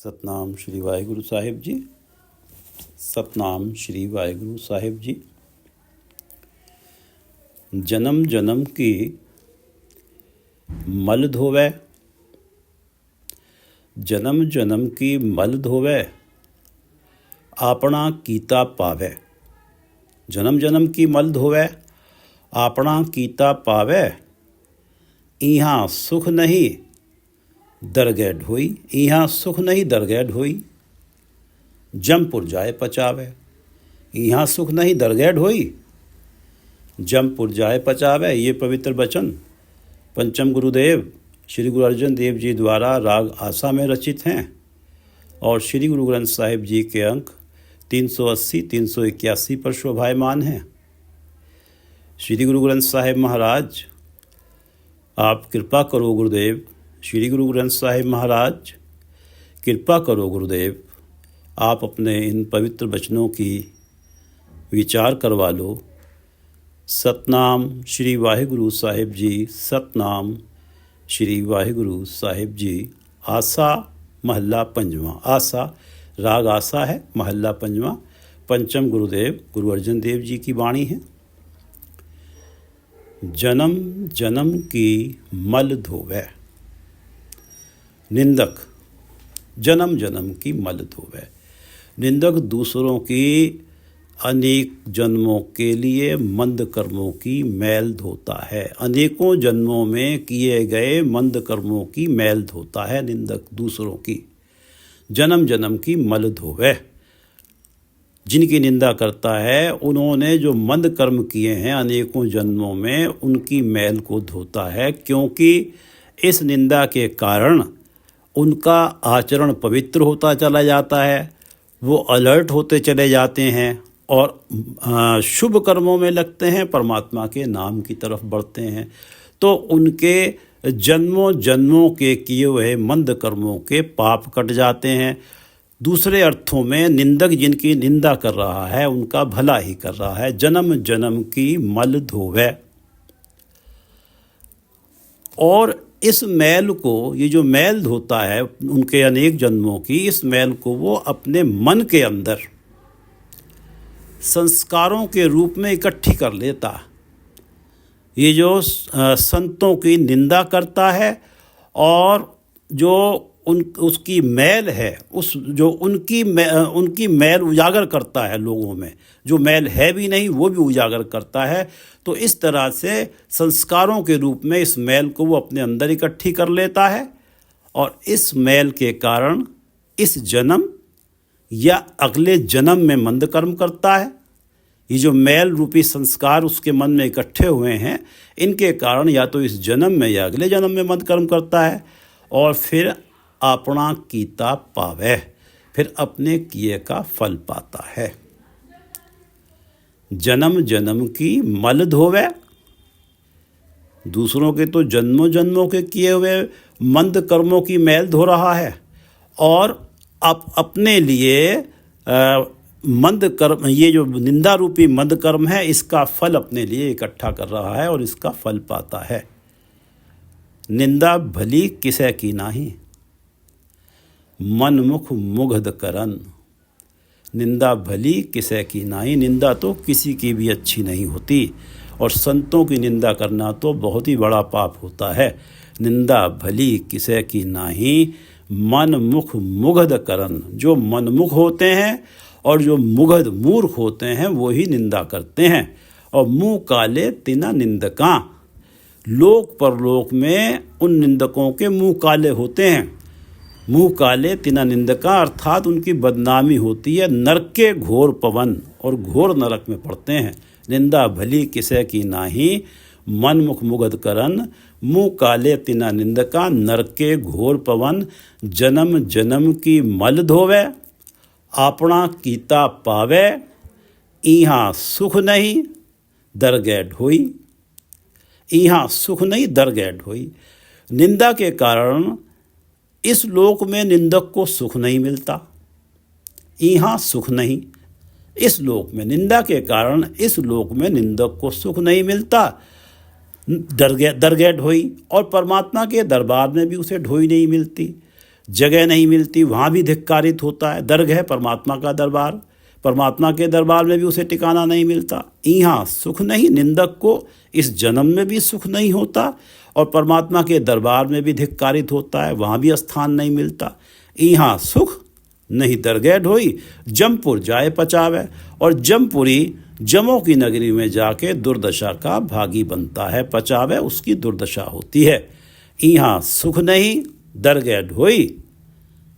ਸਤਨਾਮ ਸ਼੍ਰੀ ਵਾਹਿਗੁਰੂ ਸਾਹਿਬ ਜੀ। ਸਤਨਾਮ ਸ਼੍ਰੀ ਵਾਹਿਗੁਰੂ ਸਾਹਿਬ ਜੀ। जन्म जन्म की मल धोवै, जन्म जन्म की मल धोवै, आपना कीता पावै। जन्म जन्म की मल धोवै, आपना कीता पावै। इहाँ सुख नहीं दरगह ढोई, इहाँ सुख नहीं दरगह ढोई। जमपुर जाए पचावै, इहाँ सुख नहीं दरगह ढोई। जमपुर जाए पचावे। ये पवित्र वचन पंचम गुरुदेव श्री गुरु अर्जन देव जी द्वारा राग आसा में रचित हैं और श्री गुरु ग्रंथ साहिब जी के अंक 380-381 पर शोभायमान हैं। श्री गुरु ग्रंथ साहिब महाराज, आप कृपा करो गुरुदेव। श्री गुरु ग्रंथ साहिब महाराज, कृपा करो गुरुदेव। आप अपने इन पवित्र वचनों की विचार करवा लो। सतनाम श्री वाहिगुरु साहिब जी। सतनाम श्री वाहिगुरु साहिब जी। आसा महला पंजवा। आसा राग आसा है, महला पंजवा। पंचम गुरुदेव गुरु अर्जन देव जी की वाणी है। जन्म जन्म की मल धोवै। निंदक जन्म जन्म की मल धोवै। निंदक दूसरों की अनेक जन्मों के लिए मंद कर्मों की मैल धोता है। अनेकों जन्मों में किए गए मंद कर्मों की मैल धोता है निंदक दूसरों की। जन्म जन्म की मल धोवै। जिनकी निंदा करता है उन्होंने जो मंद कर्म किए हैं अनेकों जन्मों में, उनकी मैल को धोता है, क्योंकि इस निंदा के कारण उनका आचरण पवित्र होता चला जाता है। वो अलर्ट होते चले जाते हैं और शुभ कर्मों में लगते हैं, परमात्मा के नाम की तरफ बढ़ते हैं। तो उनके जन्मों जन्मों के किए हुए मंद कर्मों के पाप कट जाते हैं। दूसरे अर्थों में निंदक जिनकी निंदा कर रहा है उनका भला ही कर रहा है। जन्म जन्म की मल धोवै। और इस मैल को, ये जो मैल धोता है उनके अनेक जन्मों की, इस मैल को वो अपने मन के अंदर संस्कारों के रूप में इकट्ठी कर लेता। ये जो संतों की निंदा करता है और जो उसकी मैल है, उनकी मैल उजागर करता है लोगों में, जो मैल है भी नहीं वो भी उजागर करता है। तो इस तरह से संस्कारों के रूप में इस मैल को वो अपने अंदर इकट्ठी कर लेता है और इस मैल के कारण इस जन्म या अगले जन्म में मंद कर्म करता है। ये जो मैल रूपी संस्कार उसके मन में इकट्ठे हुए हैं, इनके कारण या तो इस जन्म में या अगले जन्म में मंद कर्म करता है और फिर अपना कीता पावै, फिर अपने किए का फल पाता है। जन्म जन्म की मल धोवै। दूसरों के तो जन्मों जन्मों के किए हुए मंद कर्मों की मैल धो रहा है और अपने लिए मंद कर्म, ये जो निंदा रूपी मंद कर्म है, इसका फल अपने लिए इकट्ठा कर रहा है और इसका फल पाता है। निंदा भली किसे की नाही, मन मुख मुग्ध करन। निंदा भली किसे की नाही। निंदा तो किसी की भी अच्छी नहीं होती और संतों की निंदा करना तो बहुत ही बड़ा पाप होता है। निंदा भली किसे की नाही, मन मुख मुग्ध करन। जो मनमुख होते हैं और जो मुग्ध मूर्ख होते हैं वो ही निंदा करते हैं। और मुँह काले तिना निंदका। लोक परलोक में उन निंदकों के मुँह काले होते हैं। मुँह काले तिना निंदका अर्थात उनकी बदनामी होती है। नरक के घोर पवन, और घोर नरक में पड़ते हैं। निंदा भली किसे की नाही, मन मुख मुग्ध करन। मुँह काले तिना निंदका, नरक के घोर पवन। जन्म जन्म की मल धोवै, अपना कीता पावै। इहाँ सुख नहीं दरगह ढोई। इहाँ सुख नहीं दरगह ढोई। निंदा के कारण इस लोक में निंदक को सुख नहीं मिलता। इहाँ सुख नहीं, इस लोक में निंदा के कारण इस लोक में निंदक को सुख नहीं मिलता। दरगह ढोई, और परमात्मा के दरबार में भी उसे ढोई नहीं मिलती। जगह नहीं मिलती वहाँ भी धिक्कारित होता है। दर्ग है परमात्मा का दरबार, परमात्मा के दरबार में भी उसे ठिकाना नहीं मिलता। यहाँ सुख नहीं, निंदक को इस जन्म में भी सुख नहीं होता और परमात्मा के दरबार में भी धिक्कारित होता है, वहाँ भी स्थान नहीं मिलता। यहाँ सुख नहीं दरगह ढोई, जमपुर जाए पचावे। और जमपुरी जमों की नगरी में जाके दुर्दशा का भागी बनता है, पचावे उसकी दुर्दशा होती है। यहाँ सुख नहीं दरगह ढोई,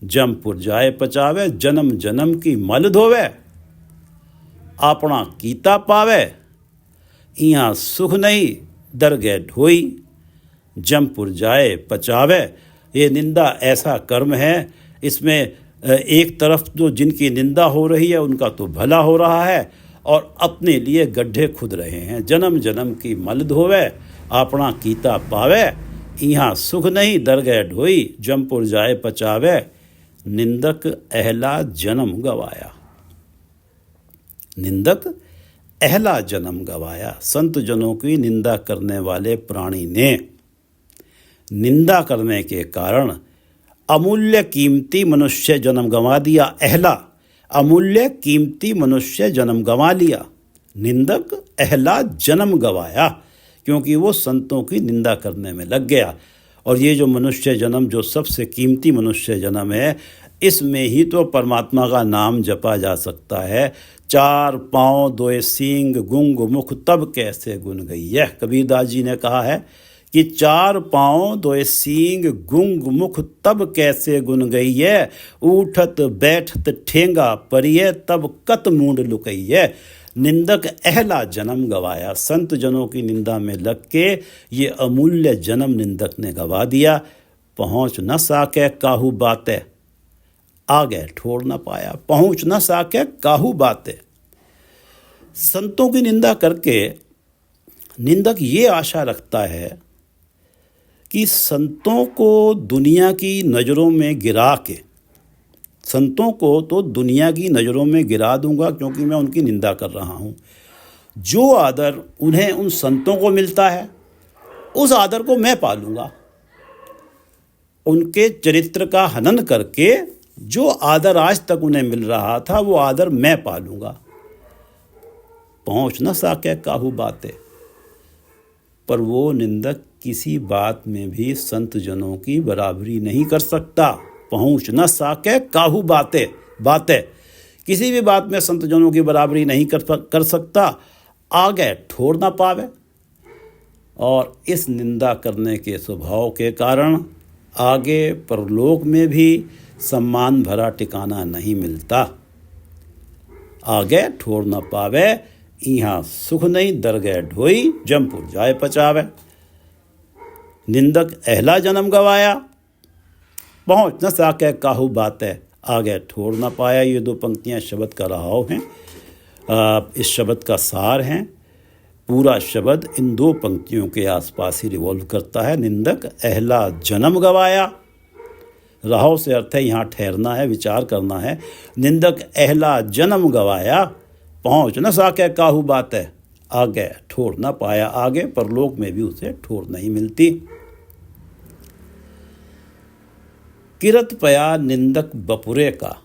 जमपुर जाए पचावे। जन्म जन्म की मल धोवे, अपना कीता पावे। यहाँ सुख नहीं दरगह ढोई, जमपुर जाए पचावे। ये निंदा ऐसा कर्म है, इसमें एक तरफ जो जिनकी निंदा हो रही है उनका तो भला हो रहा है और अपने लिए गड्ढे खुद रहे हैं। जन्म जन्म की मल धोवे, अपना कीता पावे। यहाँ सुख नहीं दरगह ढोई, जमपुर जाए पचावे। निंदक अहला जन्म गवाया, निंदक अहला जन्म गवाया। संत जनों की निंदा करने वाले प्राणी ने निंदा करने के कारण अमूल्य कीमती मनुष्य जन्म गंवा दिया। अहला अमूल्य कीमती मनुष्य जन्म गंवा लिया। निंदक अहला जन्म गवाया, क्योंकि वो संतों की निंदा करने में लग गया। और ये जो मनुष्य जन्म, जो सबसे कीमती मनुष्य जन्म है, इसमें ही तो परमात्मा का नाम जपा जा सकता है। 4 पाँव 2 सींग गुंग मुख तब कैसे गुन गई है। कबीरदास जी ने कहा है कि 4 पाँव 2 सींग गुंग मुख तब कैसे गुन गई है। उठत बैठत ठेंगा परिये तब कत मूंड लुकई है। निंदक अहला जन्म गवाया। संत जनों की निंदा में लग के ये अमूल्य जन्म निंदक ने गवा दिया। पहुँच न साके काहू बातें, आगे ठोर न पाया। पहुँच न साके काहू बातें। संतों की निंदा करके निंदक ये आशा रखता है कि संतों को दुनिया की नज़रों में गिरा के, संतों को तो दुनिया की नज़रों में गिरा दूंगा क्योंकि मैं उनकी निंदा कर रहा हूँ। जो आदर उन्हें उन संतों को मिलता है उस आदर को मैं पालूंगा। उनके चरित्र का हनन करके जो आदर आज तक उन्हें मिल रहा था वो आदर मैं पालूंगा। पहुँच न साके काहू बातें। पर वो निंदक किसी बात में भी संत जनों की बराबरी नहीं कर सकता। पहुँच न साके काहू बातें, किसी भी बात में संत जनों की बराबरी नहीं कर सकता, आगे ठोर ना पावे। और इस निंदा करने के स्वभाव के कारण आगे परलोक में भी सम्मान भरा ठिकाना नहीं मिलता। आगे ठोर न पावे, यहाँ सुख नहीं दरगह ढोई, जमपुर जाए पचावे। निंदक अहला जन्म गवाया, पहुँच न साके काहू बातें, आगे ठोर न पाया। ये 2 पंक्तियाँ शब्द का रहाव हैं। इस शब्द का सार हैं। पूरा शब्द इन 2 पंक्तियों के आसपास ही रिवॉल्व करता है। निंदक अहला जन्म गवाया, रहाव से अर्थ है यहाँ ठहरना है, विचार करना है। निंदक अहला जन्म गवाया, पहुँच न साके काहू बातें, आगे ठोर न पाया। आगे परलोक में भी उसे ठोर नहीं मिलती। किरत पया निंदक बपुरे का,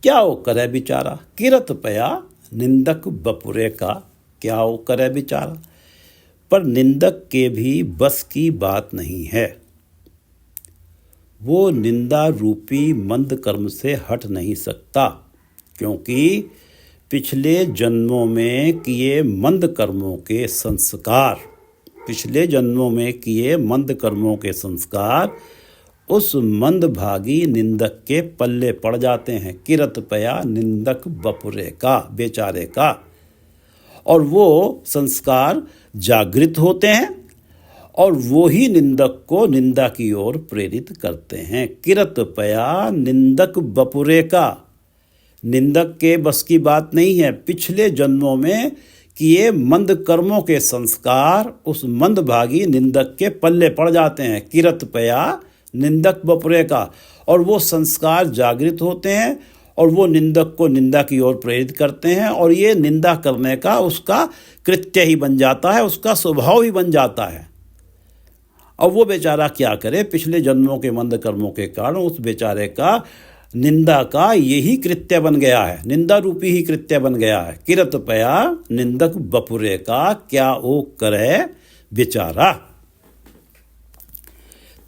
क्या वो करे बेचारा। किरत पया निंदक बपुरे का, क्या वो करे बेचारा। पर निंदक के भी बस की बात नहीं है। वो निंदा रूपी मंद कर्म से हट नहीं सकता, क्योंकि पिछले जन्मों में किए मंद कर्मों के संस्कार, पिछले जन्मों में किए मंद कर्मों के संस्कार उस मंदभागी निंदक के पल्ले पड़ जाते हैं। किरत पया निंदक बपुरे का, बेचारे का। और वो संस्कार जागृत होते हैं और वो ही निंदक को निंदा की ओर प्रेरित करते हैं। किरत पया निंदक बपुरे का, निंदक के बस की बात नहीं है। पिछले जन्मों में किए मंद कर्मों के संस्कार उस मंदभागी निंदक के पल्ले पड़ जाते हैं। किरत पया निंदक बपुरे का, और वो संस्कार जागृत होते हैं और वो निंदक को निंदा की ओर प्रेरित करते हैं। और ये निंदा करने का उसका कृत्य ही बन जाता है, उसका स्वभाव ही बन जाता है। अब वो बेचारा क्या करे, पिछले जन्मों के मंद कर्मों के कारण उस बेचारे का निंदा का यही कृत्य बन गया है, निंदा रूपी ही कृत्य बन गया है। किरत पया निंदक बपुरे का, क्या ओ करे बेचारा।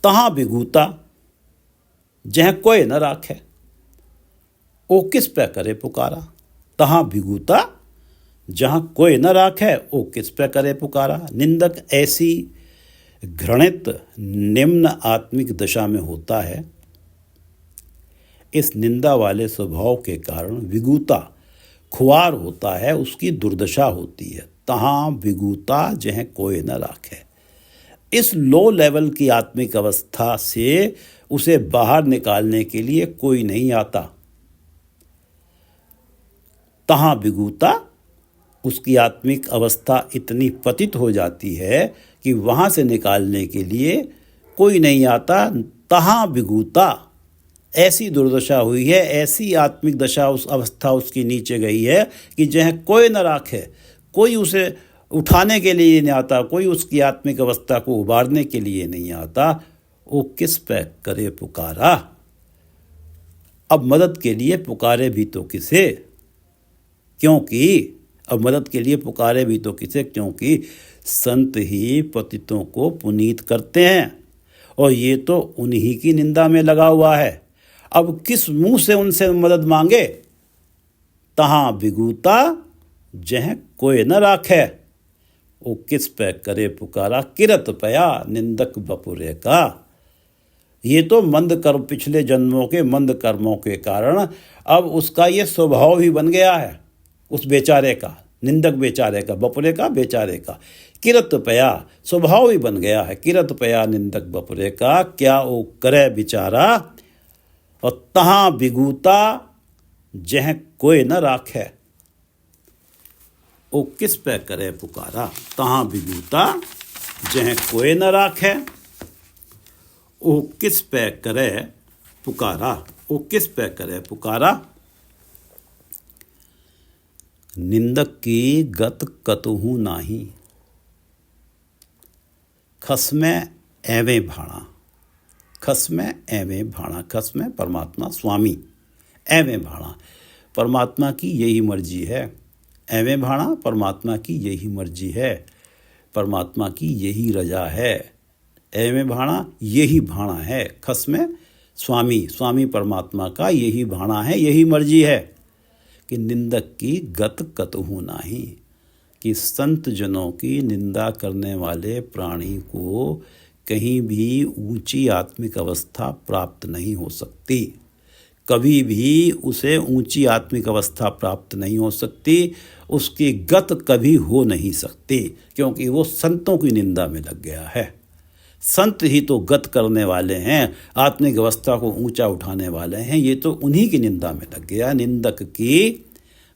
तहां बिगूता जह कोई न राखे, ओ किस पे करे पुकारा। तहां बिगूता जहां कोई न राखे, ओ किस पे करे पुकारा। निंदक ऐसी घृणित निम्न आत्मिक दशा में होता है। इस निंदा वाले स्वभाव के कारण विगूता खुआर होता है, उसकी दुर्दशा होती है। तहां विगूता जह कोई न राखे, इस लो लेवल की आत्मिक अवस्था से उसे बाहर निकालने के लिए कोई नहीं आता। तहां विगूता, उसकी आत्मिक अवस्था इतनी पतित हो जाती है कि वहां से निकालने के लिए कोई नहीं आता। तहां विगूता, ऐसी दुर्दशा हुई है, ऐसी आत्मिक दशा, उस अवस्था उसकी नीचे गई है कि जह कोई न राखे, कोई उसे उठाने के लिए नहीं आता, कोई उसकी आत्मिक अवस्था को उबारने के लिए नहीं आता। वो किस पे करे पुकारा। अब मदद के लिए पुकारे भी तो किसे, क्योंकि अब मदद के लिए पुकारे भी तो किसे, क्योंकि संत ही पतितों को पुनीत करते हैं और ये तो उन्हीं की निंदा में लगा हुआ है। अब किस मुंह से उनसे मदद मांगे। तहां विगूता जह कोई न राखे, वो किस पे करे पुकारा। किरत पया निंदक बपुरे का, ये तो मंद कर्म, पिछले जन्मों के मंद कर्मों के कारण अब उसका ये स्वभाव ही बन गया है, उस बेचारे का, निंदक बेचारे का, बपुरे का बेचारे का। किरत पया स्वभाव ही बन गया है। किरत पया निंदक बपुरे का, क्या वो करे बेचारा। और तहां बिगूता जह कोई न राखे, वो किस पे करे पुकारा। तहां बिगूता जह कोई न राखे, वो किस पे करे पुकारा। वो किस पे करे पुकारा। निंदक की गत कतहु नाही, खसमे एवें भाणा। खसमे एवें भाणा, खसमे परमात्मा स्वामी, एवें भाणा परमात्मा की यही मर्जी है। एवें भाणा परमात्मा की यही मर्जी है, परमात्मा की यही रजा है। एवें भाणा यही भाणा है। खसमे स्वामी, स्वामी परमात्मा का यही भाणा है, यही मर्जी है कि निंदक की गत कतहु नाही, कि संत जनों की निंदा करने वाले प्राणी को कहीं भी ऊंची आत्मिक अवस्था प्राप्त नहीं हो सकती। कभी भी उसे ऊंची आत्मिक अवस्था प्राप्त नहीं हो सकती, उसकी गत कभी हो नहीं सकती, क्योंकि वो संतों की निंदा में लग गया है। संत ही तो गत करने वाले हैं, आत्मिक अवस्था को ऊंचा उठाने वाले हैं, ये तो उन्हीं की निंदा में लग गया। निंदक की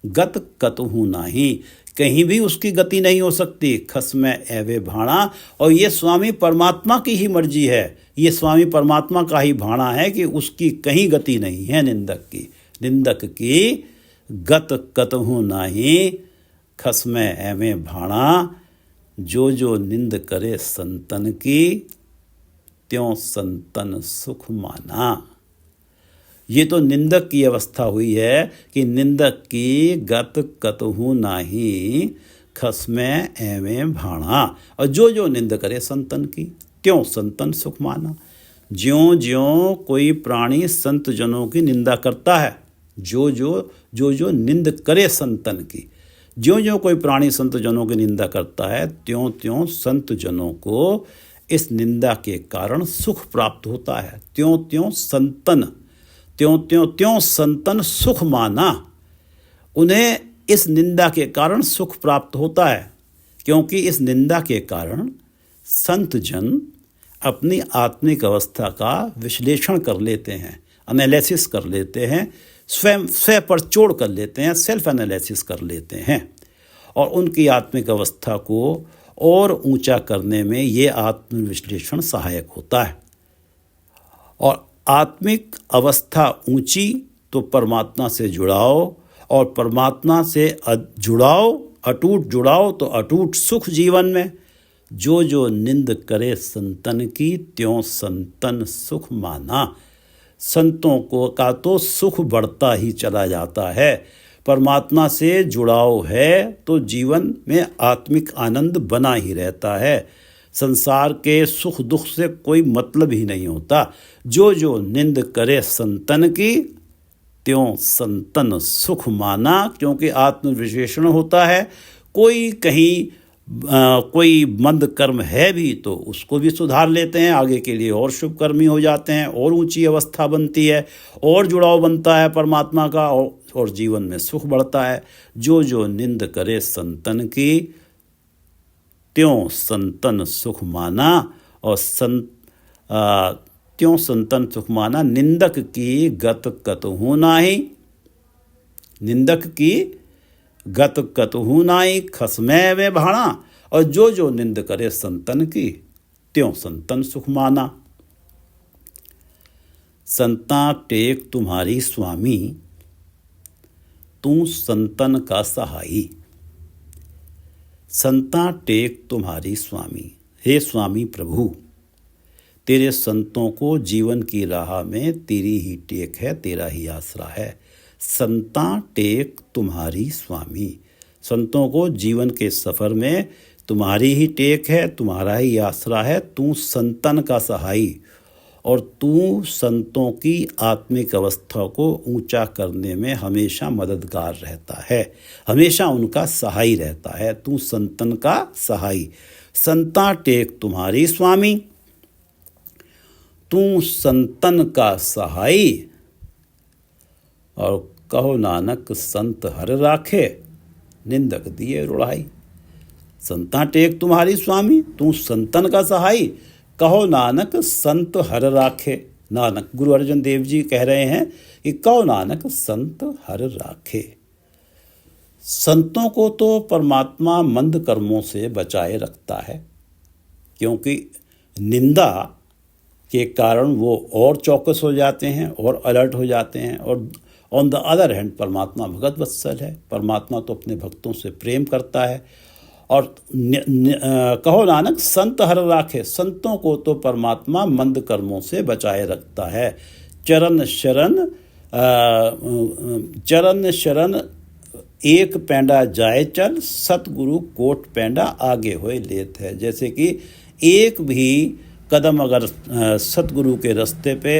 गत कतहु नाही, कहीं भी उसकी गति नहीं हो सकती। खसमे एवे भाणा, और ये स्वामी परमात्मा की ही मर्जी है, ये स्वामी परमात्मा का ही भाणा है कि उसकी कहीं गति नहीं है निंदक की। निंदक की गत कतहु नाही, खसमे एवे भाणा। जो जो निंद करे संतन की, त्यों संतन सुख माना। ये तो निंदक की अवस्था हुई है कि निंदक की गत कतहु नाही, खसमे एवें भाणा। और जो जो निंद करे संतन की, त्यों संतन सुख माना। ज्यों ज्यों कोई प्राणी संत जनों की निंदा करता है, जो जो निंद करे संतन की, ज्यों ज्यों कोई प्राणी संत जनों की निंदा करता है, त्यों त्यों संत जनों को इस निंदा के कारण सुख प्राप्त होता है। त्यों त्यों संतन सुख माना, उन्हें इस निंदा के कारण सुख प्राप्त होता है, क्योंकि इस निंदा के कारण संत जन अपनी आत्मिक अवस्था का विश्लेषण कर लेते हैं, एनालिसिस कर लेते हैं, स्वयं पर चोड़ कर लेते हैं, सेल्फ एनालिसिस कर लेते हैं, और उनकी आत्मिक अवस्था को और ऊंचा करने में ये आत्मविश्लेषण सहायक होता है। और आत्मिक अवस्था ऊंची तो परमात्मा से जुड़ाओ, और परमात्मा से जुड़ाओ, अटूट जुड़ाओ तो अटूट सुख जीवन में, जो जो निंद करे संतन की, त्यों संतन सुख माना। संतों को का तो सुख बढ़ता ही चला जाता है। परमात्मा से जुड़ाव है तो जीवन में आत्मिक आनंद बना ही रहता है। संसार के सुख दुख से कोई मतलब ही नहीं होता। जो जो निंद करे संतन की, त्यों संतन सुख माना। क्योंकि आत्मविशेषण होता है। कोई कहीं कोई मंद कर्म है भी तो उसको भी सुधार लेते हैं, आगे के लिए और शुभ कर्मी हो जाते हैं, और ऊंची अवस्था बनती है, और जुड़ाव बनता है परमात्मा का, और जीवन में सुख बढ़ता है। जो जो निंद करे संतन की, त्यों संतन सुख माना। और त्यों संतन सुख माना। निंदक की गत कतहु नाही, निंदक की गत कतहु नाही, खसमै में भाणा। और जो जो निंद करे संतन की, त्यों संतन सुख माना। संता टेक तुम्हारी स्वामी, तू संतन का सहाई। संता टेक तुम्हारी स्वामी। हे स्वामी प्रभु, तेरे संतों को जीवन की राह में तेरी ही टेक है, तेरा ही आसरा है। संता टेक तुम्हारी स्वामी। संतों को जीवन के सफ़र में तुम्हारी ही टेक है, तुम्हारा ही आसरा है। तू संतन का सहाई, और तू संतों की आत्मिक अवस्था को ऊंचा करने में हमेशा मददगार रहता है, हमेशा उनका सहाई रहता है। तू संतन का सहाई। संता टेक तुम्हारी स्वामी, तू संतन का सहाई। और कहो नानक संत हर राखे, निंदक दिए रुढ़ाई। संता टेक तुम्हारी स्वामी, तू संतन का सहाई। कहो नानक संत हर राखे। नानक गुरु अर्जन देव जी कह रहे हैं कि कहो नानक संत हर राखे। संतों को तो परमात्मा मंद कर्मों से बचाए रखता है, क्योंकि निंदा के कारण वो और चौकस हो जाते हैं और अलर्ट हो जाते हैं। और ऑन द अदर हैंड परमात्मा भगत वत्सल है। परमात्मा तो अपने भक्तों से प्रेम करता है। और कहो नानक संत हर राखे। संतों को तो परमात्मा मंद कर्मों से बचाए रखता है। चरण शरण एक पैंडा जाए चल, सतगुरु कोट पैंडा आगे होए लेत है। जैसे कि एक भी कदम अगर सतगुरु के रास्ते पे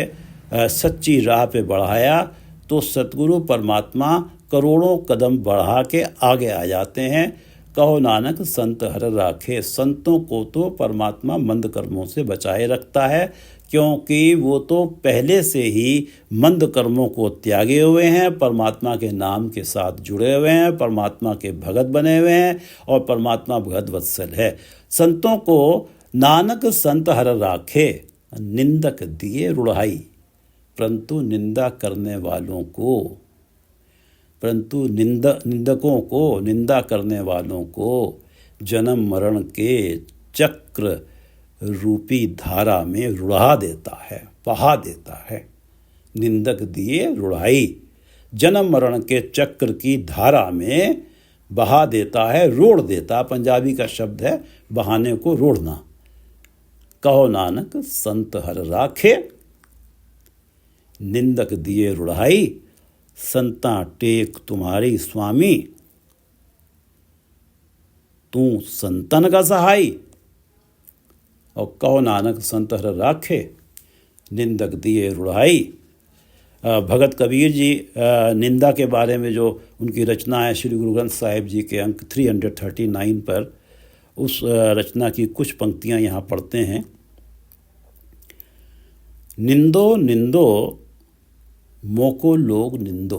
सच्ची राह पे बढ़ाया तो सतगुरु परमात्मा करोड़ों कदम बढ़ा के आगे आ जाते हैं। कहो नानक संत हर राखे। संतों को तो परमात्मा मंद कर्मों से बचाए रखता है, क्योंकि वो तो पहले से ही मंद कर्मों को त्यागे हुए हैं, परमात्मा के नाम के साथ जुड़े हुए हैं, परमात्मा के भगत बने हुए हैं, और परमात्मा भगत वत्सल है। संतों को नानक संत हर राखे, निंदक दिए रुढ़ाई। परंतु निंदा करने वालों को, परंतु निंदकों को, निंदा करने वालों को जन्म मरण के चक्र रूपी धारा में रुढ़ा देता है, बहा देता है। निंदक दिए रुढ़ाई, जन्म मरण के चक्र की धारा में बहा देता है, रोड़ देता। पंजाबी का शब्द है बहाने को रोड़ना। कहो नानक संत हर राखे, निंदक दिए रुढ़ाई। संता टेक तुम्हारी स्वामी, तू संतन का सहाई। और कहो नानक संत हर राखे, निंदक दिए रुढ़ाई। भगत कबीर जी निंदा के बारे में जो उनकी रचना है श्री गुरु ग्रंथ साहिब जी के अंक 339 पर, उस रचना की कुछ पंक्तियां यहाँ पढ़ते हैं। निंदो निंदो मोको लोग निंदो,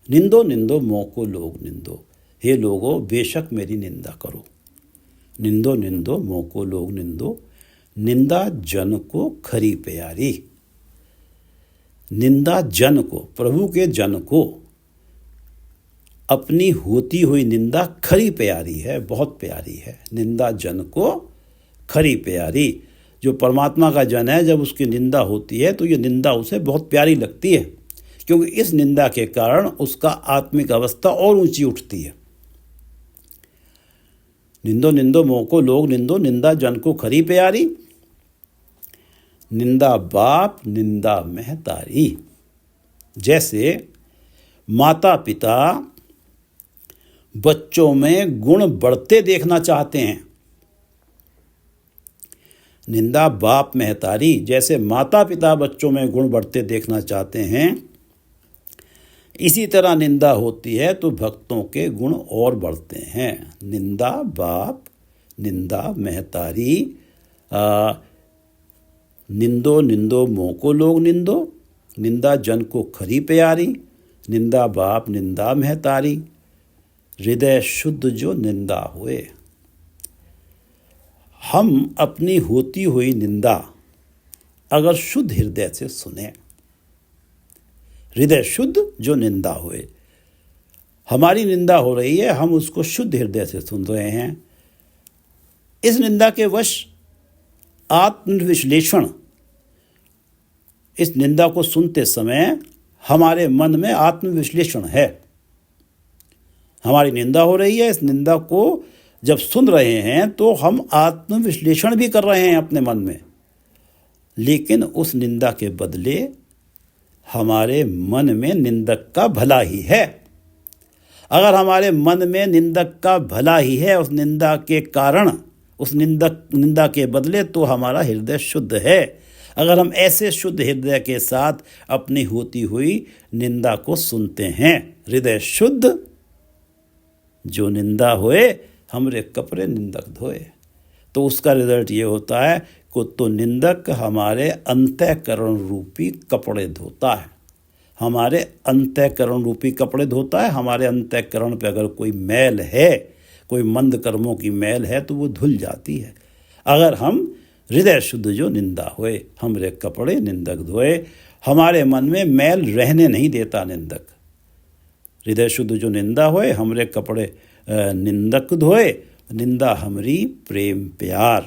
निंदो निंदो मोको लोग निंदो। हे लोगो बेशक मेरी निंदा करो। निंदो निंदो मोको लोग निंदो, निंदा जन को खरी प्यारी। निंदा जन को, प्रभु के जन को अपनी होती हुई निंदा खरी प्यारी है, बहुत प्यारी है। निंदा जन को खरी प्यारी। जो परमात्मा का जन है, जब उसकी निंदा होती है तो ये निंदा उसे बहुत प्यारी लगती है, क्योंकि इस निंदा के कारण उसका आत्मिक अवस्था और ऊंची उठती है। निंदो निंदो मोको लोग निंदो, निंदा जन को खरी प्यारी। निंदा बाप निंदा महतारी। जैसे माता पिता बच्चों में गुण बढ़ते देखना चाहते हैं। निंदा बाप महतारी, जैसे माता पिता बच्चों में गुण बढ़ते देखना चाहते हैं, इसी तरह निंदा होती है तो भक्तों के गुण और बढ़ते हैं। निंदा बाप निंदा महतारी। निंदो निंदो मोको लोग निंदो, निंदा जन को खरी प्यारी। निंदा बाप निंदा महतारी, हृदय शुद्ध जो निंदा हुए। हम अपनी होती हुई निंदा अगर शुद्ध हृदय से सुने, हृदय शुद्ध जो निंदा हुए, हमारी निंदा हो रही है, हम उसको शुद्ध हृदय से सुन रहे हैं। इस निंदा के वश आत्मविश्लेषण, इस निंदा को सुनते समय हमारे मन में आत्मविश्लेषण है। हमारी निंदा हो रही है, इस निंदा को जब सुन रहे हैं तो हम आत्मविश्लेषण भी कर रहे हैं अपने मन में, लेकिन उस निंदा के बदले हमारे मन में निंदक का भला ही है। अगर हमारे मन में निंदक का भला ही है उस निंदा के कारण, उस निंदा के बदले, तो हमारा हृदय शुद्ध है। अगर हम ऐसे शुद्ध हृदय के साथ अपनी होती हुई निंदा को सुनते हैं, हृदय शुद्ध जो निंदा होए हमरे कपड़े निंदक धोए, तो उसका रिजल्ट ये होता है कि तो निंदक हमारे अंतःकरण रूपी कपड़े धोता है। हमारे अंतःकरण रूपी कपड़े धोता है। हमारे अंतःकरण पे अगर कोई मैल है, कोई मंद कर्मों की मैल है, तो वो धुल जाती है। अगर हम हृदय शुद्ध जो निंदा होए, हमरे कपड़े निंदक धोए। हमारे मन में मैल रहने नहीं देता निंदक। हृदय शुद्ध जो निंदा होए, हमरे कपड़े निंदक धोए। निंदा हमरी प्रेम प्यार,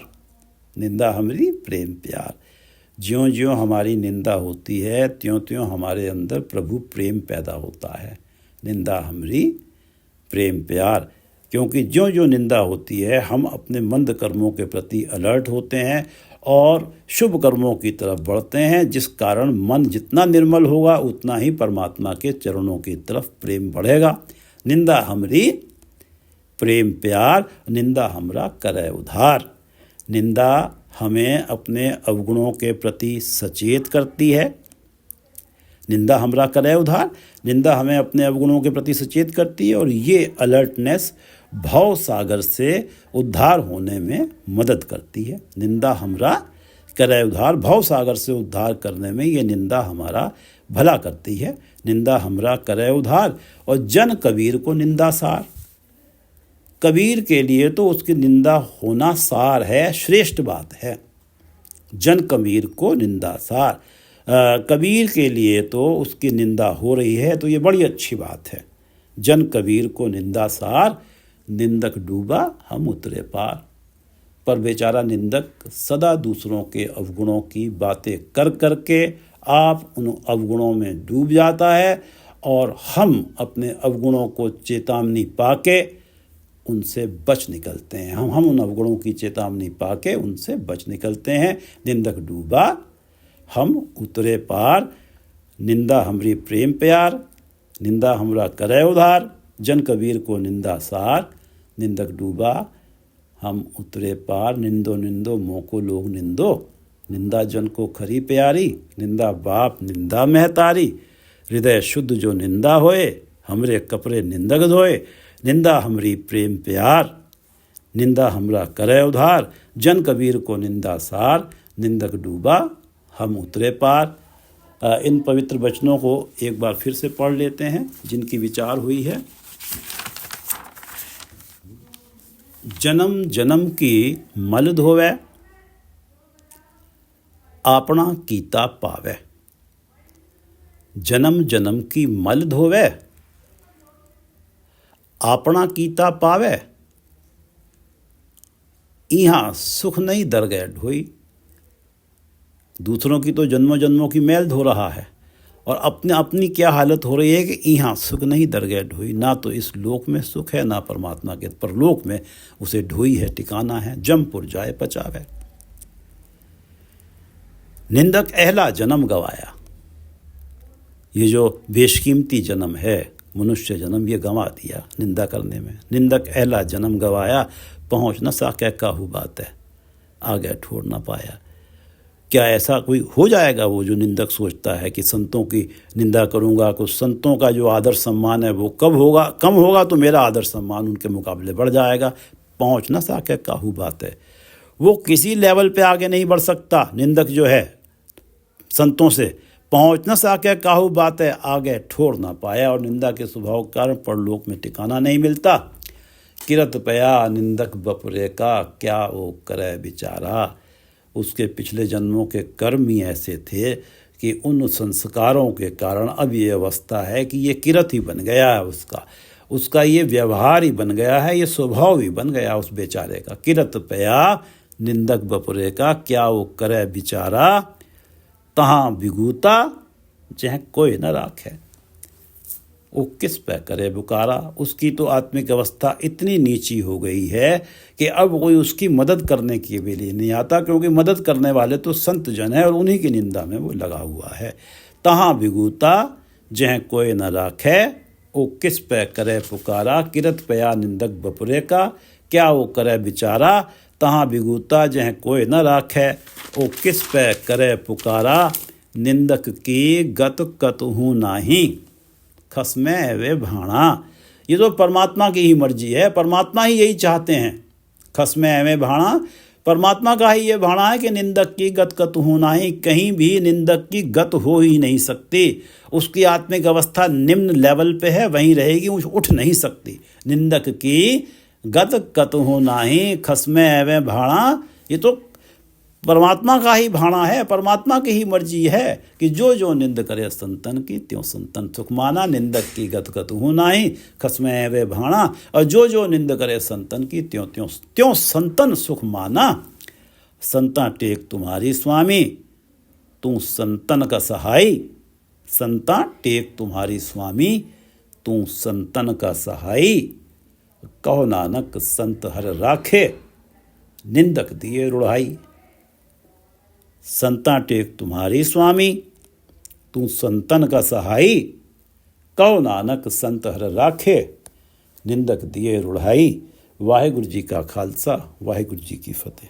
निंदा हमरी प्रेम प्यार। ज्यों ज्यों हमारी निंदा होती है त्यों त्यों हमारे अंदर प्रभु प्रेम पैदा होता है। निंदा हमरी प्रेम प्यार, क्योंकि ज्यों ज्यों निंदा होती है हम अपने मंद कर्मों के प्रति अलर्ट होते हैं और शुभ कर्मों की तरफ बढ़ते हैं, जिस कारण मन जितना निर्मल होगा उतना ही परमात्मा के चरणों की तरफ प्रेम बढ़ेगा। निंदा हमरी प्रेम प्यार, निंदा हमरा करे उधार। निंदा हमें अपने अवगुणों के प्रति सचेत करती है। निंदा हमरा करे उधार, निंदा हमें अपने अवगुणों के प्रति सचेत करती है और ये अलर्टनेस भाव सागर से उद्धार होने में मदद करती है। निंदा हमरा करे उधार, भाव सागर से उद्धार करने में ये निंदा हमारा भला करती है। निंदा हमरा करे उधार। और जन कबीर को निंदा सार। कबीर के लिए तो उसकी निंदा होना सार है, श्रेष्ठ बात है। जन कबीर को निंदा सार, कबीर के लिए तो उसकी निंदा हो रही है तो ये बड़ी अच्छी बात है। जन कबीर को निंदा सार, निंदक डूबा हम उतरे पार। पर बेचारा निंदक सदा दूसरों के अवगुणों की बातें कर करके आप उन अवगुणों में डूब जाता है और हम अपने अवगुणों को चेतावनी पाके उनसे बच निकलते हैं। हम उन अवगुणों की चेतावनी पाके उनसे बच निकलते हैं। निंदक डूबा हम उतरे पार। निंदा हमरी प्रेम प्यार, निंदा हमरा करे उधार। जन कबीर को निंदा सार, निंदक डूबा हम उतरे पार। निंदो निंदो मोको लोग निंदो, निंदा जन को खरी प्यारी। निंदा बाप निंदा महतारी, हृदय शुद्ध जो निंदा होए, हमरे कपड़े निंदक धोए। निंदा हमरी प्रेम प्यार, निंदा हमरा करे उधार। जन कबीर को निंदा सार, निंदक डूबा हम उतरे पार। इन पवित्र वचनों को एक बार फिर से पढ़ लेते हैं जिनकी विचार हुई है। जन्म जन्म की मल धोवे, आपना कीता पावे। जन्म जन्म की मल धोवे, आपना कीता पावे। यहाँ सुख नहीं दरगह ढोई। दूसरों की तो जन्मों जन्मों की मैल धो रहा है और अपने अपनी क्या हालत हो रही है कि यहाँ सुख नहीं दरगह ढोई, ना तो इस लोक में सुख है ना परमात्मा के परलोक में उसे ढोई है, ठिकाना है, जमपुर जाए पचावे। निंदक अहला जन्म गवाया, ये जो बेशकीमती जन्म है मनुष्य जन्म, ये गंवा दिया निंदा करने में। निंदक अहला जन्म गवाया, पहुँच न साके काहू बात है, आगे ठोर न पाया। क्या ऐसा कोई हो जाएगा वो जो निंदक सोचता है कि संतों की निंदा करूंगा, कुछ संतों का जो आदर सम्मान है वो कब होगा, कम होगा तो मेरा आदर सम्मान उनके मुकाबले बढ़ जाएगा। पहुँच न साके काहू बात है, वो किसी लेवल पे आगे नहीं बढ़ सकता। निंदक जो है संतों से पहुँच न सके काहू बात है, आगे ठोर ना पाया। और निंदा के स्वभाव के कारण परलोक में ठिकाना नहीं मिलता। किरत पया निंदक बपुरे का, क्या वो करे बेचारा। उसके पिछले जन्मों के कर्म ही ऐसे थे कि उन संस्कारों के कारण अब ये अवस्था है कि ये किरत ही बन गया है उसका ये व्यवहार ही बन गया है, ये स्वभाव ही बन गया उस बेचारे का। किरत पया निंदक बपुरे का, क्या वो करे बेचारा। तहाँ विगूता जह कोई न राखे, वो किस पे करे बुकारा। उसकी तो आत्मिक अवस्था इतनी नीची हो गई है कि अब कोई उसकी मदद करने के लिए नहीं आता, क्योंकि मदद करने वाले तो संत जन है और उन्हीं की निंदा में वो लगा हुआ है। तहाँ विगूता जह कोई न राखे, वो किस पे करे पुकारा। किरत पया निंदक बपुरे का, क्या वो करे बेचारा। तहाँ विगूता जह कोई न राखे, वो किस पे करे पुकारा। निंदक की गत कतहु नाही, खसमे वे भाणा। ये तो परमात्मा की ही मर्जी है, परमात्मा ही यही चाहते हैं। खसमे वे भाणा, परमात्मा का ही ये भाणा है कि निंदक की गत कतहु नाही, कहीं भी निंदक की गत हो ही नहीं सकती। उसकी आत्मिक अवस्था निम्न लेवल पे है, वहीं रहेगी, उठ नहीं सकती। निंदक की गत कतहु नाही, खसमे वे भाणा। ये तो परमात्मा का ही भाणा है, परमात्मा की ही मर्जी है कि जो जो निंद करे संतन की, त्यों संतन सुख माना। निंदक की गत कतहु नाही, खसमे वे भाणा। और जो जो निंद करे संतन की, त्यों त्यों त्यों संतन सुख माना। संता टेक तुम्हारी स्वामी, तू संतन का सहाई। संता टेक तुम्हारी स्वामी, तू संतन का सहाई। कहो नानक संत हर राखे, निंदक दिए रुढ़ाई। संता टेक तुम्हारी स्वामी, तू संतन का सहाई। कहो नानक संत हर राखे, निंदक दिए रुढ़ाई। वाहिगुरु जी का खालसा, वाहिगुरु जी की फतेह।